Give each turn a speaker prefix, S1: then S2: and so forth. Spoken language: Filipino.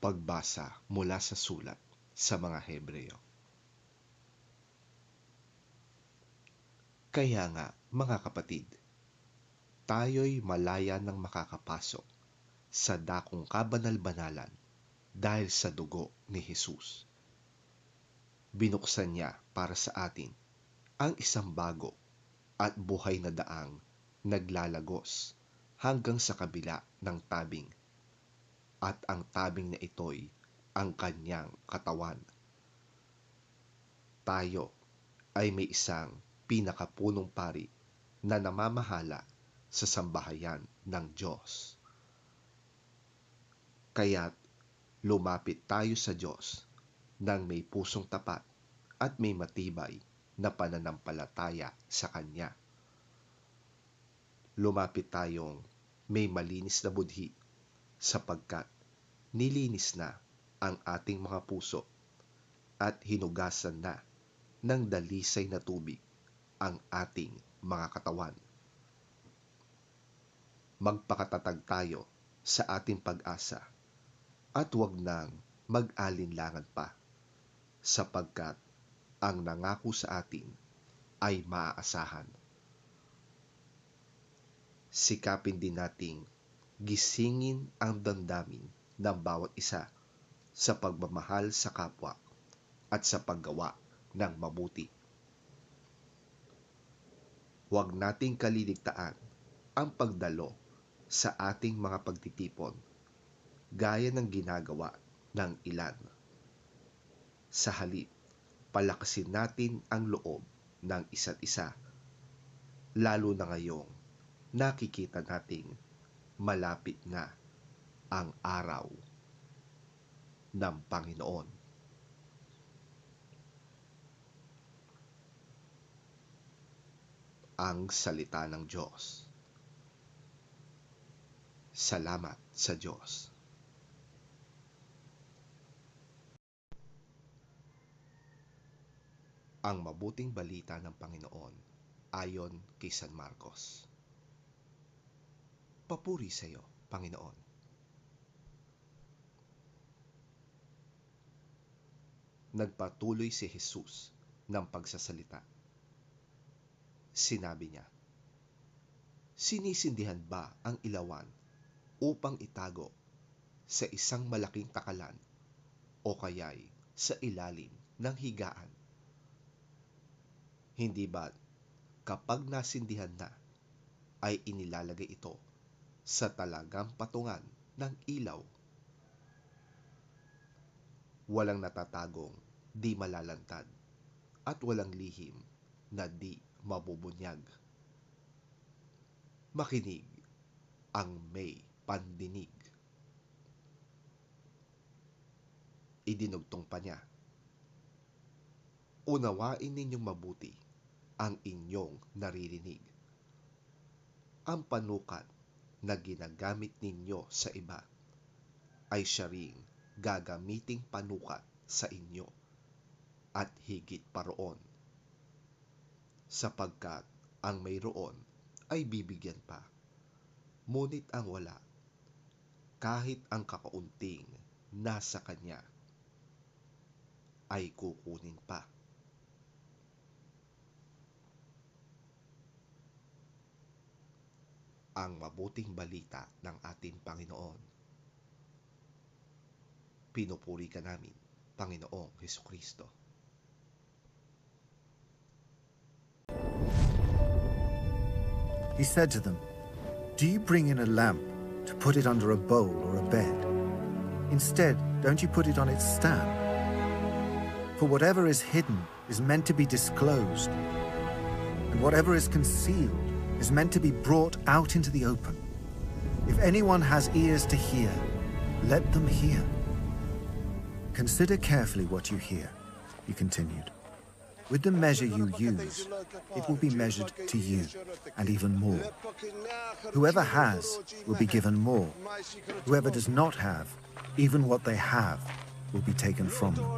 S1: Pagbasa mula sa sulat sa mga Hebreo. Kaya nga, mga kapatid, tayo'y malaya nang makakapasok sa dakong kabanal-banalan dahil sa dugo ni Jesus. Binuksan niya para sa atin ang isang bago at buhay na daang naglalagos hanggang sa kabila ng tabing, at ang tabing na ito'y ang kanyang katawan. Tayo ay may isang pinakapunong pari na namamahala sa sambahayan ng Diyos. Kaya't lumapit tayo sa Diyos nang may pusong tapat at may matibay na pananampalataya sa Kanya. Lumapit tayong may malinis na budhi, sapagkat nilinis na ang ating mga puso at hinugasan na ng dalisay na tubig ang ating mga katawan. Magpakatatag tayo sa ating pag-asa at huwag nang mag-alinlangan pa, sapagkat ang nangako sa atin ay maaasahan. Sikapin din nating gisingin ang damdamin ng bawat isa sa pagmamahal sa kapwa at sa paggawa ng mabuti. Huwag nating kaliligtaan ang pagdalo sa ating mga pagtitipon gaya ng ginagawa ng ilan. Sa halip, palakasin natin ang loob ng isa't isa, lalo na ngayong nakikita nating malapit na ang araw ng Panginoon. Ang salita ng Diyos. Salamat sa Diyos. Ang mabuting balita ng Panginoon ayon kay San Marcos. Papuri sa iyo, Panginoon. Nagpatuloy si Jesus ng pagsasalita. Sinabi niya, "Sinisindihan ba ang ilawan upang itago sa isang malaking takalan o kaya'y sa ilalim ng higaan? Hindi ba kapag nasindihan na ay inilalagay ito sa talagang patungan ng ilaw? Walang natatagong di malalantad at walang lihim na di mabubunyag. Makinig ang may pandinig." Idinugtong pa niya, "Unawain ninyong mabuti ang inyong naririnig. Ang panukat na ginagamit ninyo sa iba ay siya ring gagamiting panukat sa inyo, at higit pa roon, sapagkat ang mayroon ay bibigyan pa, ngunit ang wala, kahit ang kakaunting nasa kanya, ay kukunin pa." Ang mabuting balita ng ating Panginoon. Pinupuri ka namin, Panginoong Hesukristo.
S2: He said to them, "Do you bring in a lamp to put it under a bowl or a bed? Instead, don't you put it on its stand? For whatever is hidden is meant to be disclosed, and whatever is concealed is meant to be brought out into the open. If anyone has ears to hear, let them hear. Consider carefully what you hear," he continued. "With the measure you use, it will be measured to you, and even more. Whoever has will be given more. Whoever does not have, even what they have will be taken from them."